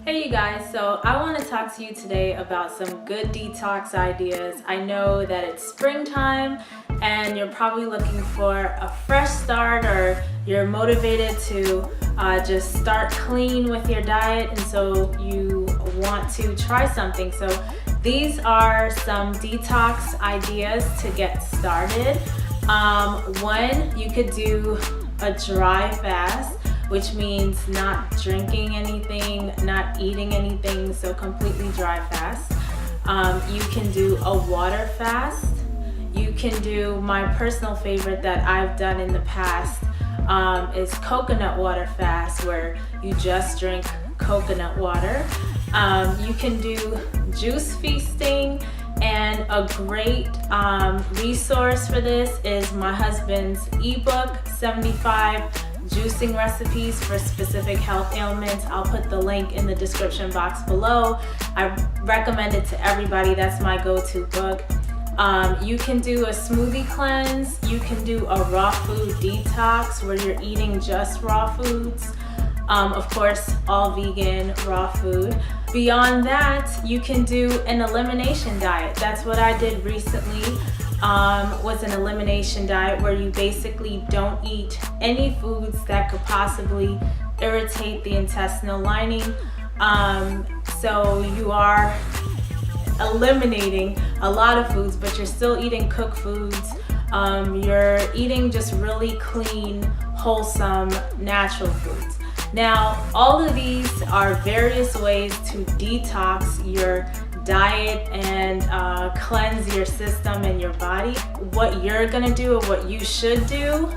Hey you guys, so I want to talk to you today about some good detox ideas. I know that it's springtime and you're probably looking for a fresh start, or you're motivated to just start clean with your diet, and so you want to try something. So these are some detox ideas to get started. One, you could do a dry fast, which means not drinking anything, not eating anything, so completely dry fast. You can do a water fast. You can do, my personal favorite that I've done in the past is coconut water fast, where you just drink coconut water. You can do juice feasting, and a great resource for this is my husband's ebook, 75 juicing recipes for specific health ailments. I'll put the link in the description box below. I recommend it to everybody. That's my go-to book. You can do a smoothie cleanse. You can do a raw food detox where you're eating just raw foods. Of course, all vegan raw food. Beyond that, you can do an elimination diet. That's what I did recently. Was an elimination diet where you basically don't eat any foods that could possibly irritate the intestinal lining. So you are eliminating a lot of foods, but you're still eating cooked foods. You're eating just really clean, wholesome, natural foods. Now, all of these are various ways to detox your diet and cleanse your system and your body. What you're gonna do, or what you should do,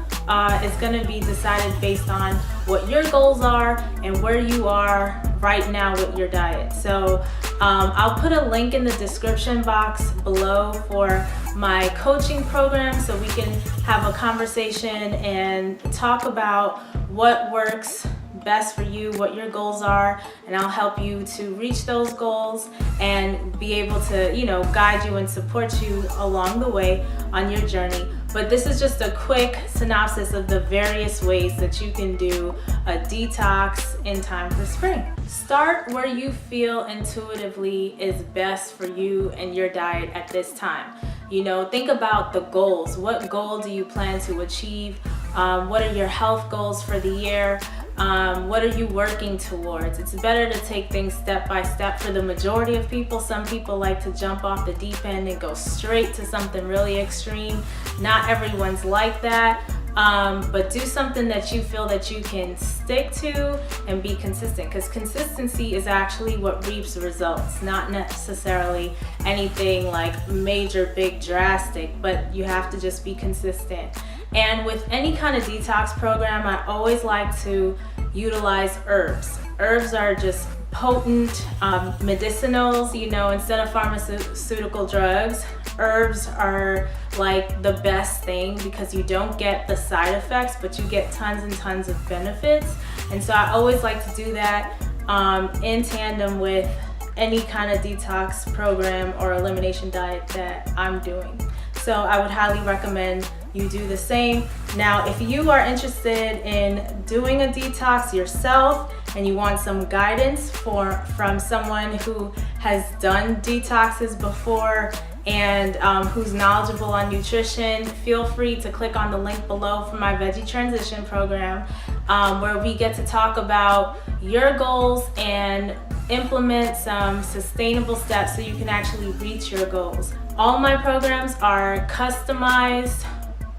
is gonna be decided based on what your goals are and where you are right now with your diet. So I'll put a link in the description box below for my coaching program, so we can have a conversation and talk about what works best for you, what your goals are, and I'll help you to reach those goals and be able to, guide you and support you along the way on your journey. But this is just a quick synopsis of the various ways that you can do a detox in time for spring. Start where you feel intuitively is best for you and your diet at this time. Think about the goals. What goal do you plan to achieve? What are your health goals for the year? What are you working towards? It's better to take things step by step for the majority of people. Some people like to jump off the deep end and go straight to something really extreme. Not everyone's like that, but do something that you feel that you can stick to and be consistent, because consistency is actually what reaps results, not necessarily anything like major, big, drastic, but you have to just be consistent. And with any kind of detox program, I always like to utilize herbs. Herbs are just potent medicinals, instead of pharmaceutical drugs. Herbs are like the best thing because you don't get the side effects, but you get tons and tons of benefits. And so I always like to do that in tandem with any kind of detox program or elimination diet that I'm doing. So I would highly recommend you do the same. Now, if you are interested in doing a detox yourself and you want some guidance from someone who has done detoxes before and who's knowledgeable on nutrition, feel free to click on the link below for my Veggie Transition program, where we get to talk about your goals and implement some sustainable steps so you can actually reach your goals. All my programs are customized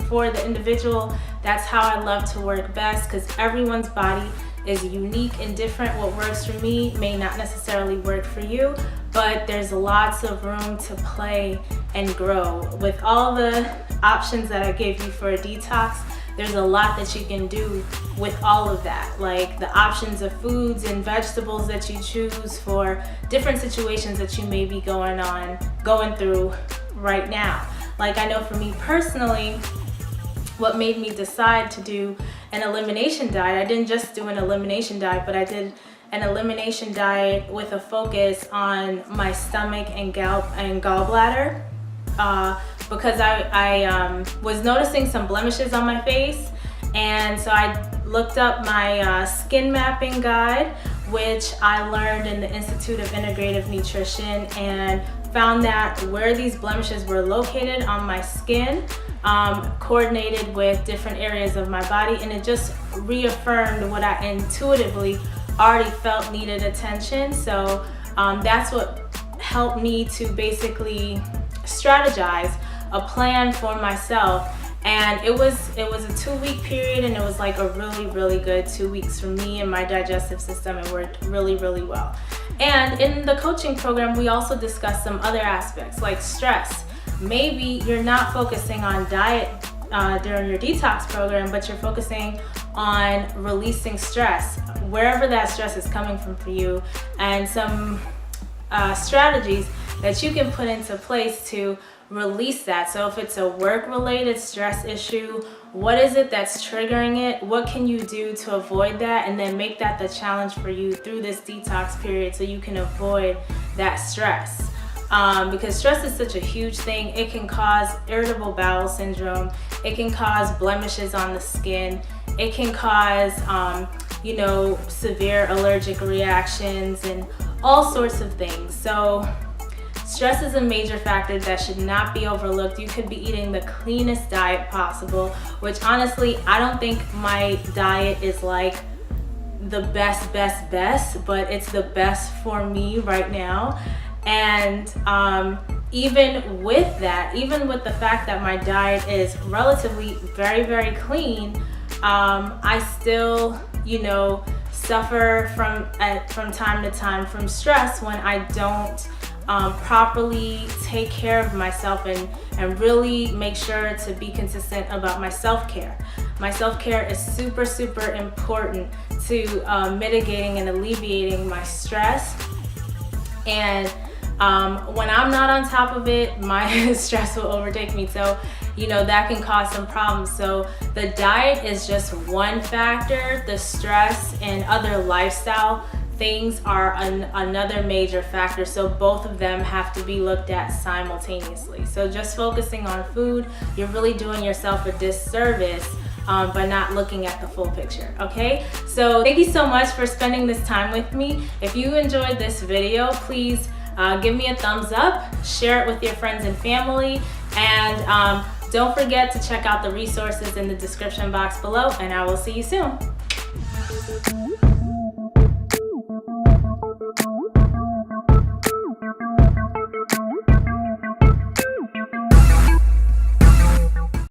for the individual. That's how I love to work best, because everyone's body is unique and different. What works for me may not necessarily work for you, but there's lots of room to play and grow. With all the options that I gave you for a detox, there's a lot that you can do with all of that, like the options of foods and vegetables that you choose for different situations that you may be going through right now. Like, I know for me personally, what made me decide to do an elimination diet, I didn't just do an elimination diet, but I did an elimination diet with a focus on my stomach and gallbladder, because I was noticing some blemishes on my face, and so I looked up my skin mapping guide, which I learned in the Institute of Integrative Nutrition, and found that where these blemishes were located on my skin coordinated with different areas of my body, and it just reaffirmed what I intuitively already felt needed attention. So that's what helped me to basically strategize a plan for myself. And it was a 2-week period, and it was like a really good 2 weeks for me and my digestive system. It worked really well. And in the coaching program, we also discussed some other aspects like stress. Maybe you're not focusing on diet during your detox program, but you're focusing on releasing stress, wherever that stress is coming from for you, and some strategies that you can put into place to release that. So if it's a work-related stress issue, what is it that's triggering it? What can you do to avoid that? And then make that the challenge for you through this detox period so you can avoid that stress. Because stress is such a huge thing. It can cause irritable bowel syndrome. It can cause blemishes on the skin. It can cause, severe allergic reactions and all sorts of things. So stress is a major factor that should not be overlooked. You could be eating the cleanest diet possible, which honestly, I don't think my diet is like the best, but it's the best for me right now. And even with that, even with the fact that my diet is relatively very clean, I still, suffer from time to time from stress when I don't properly take care of myself and really make sure to be consistent about my self-care. My self-care is super important to mitigating and alleviating my stress. And when I'm not on top of it, my stress will overtake me. So, that can cause some problems. So the diet is just one factor. The stress and other lifestyle things are another major factor. So both of them have to be looked at simultaneously. So just focusing on food, you're really doing yourself a disservice by not looking at the full picture, okay? So thank you so much for spending this time with me. If you enjoyed this video, please give me a thumbs up, share it with your friends and family, and don't forget to check out the resources in the description box below, and I will see you soon.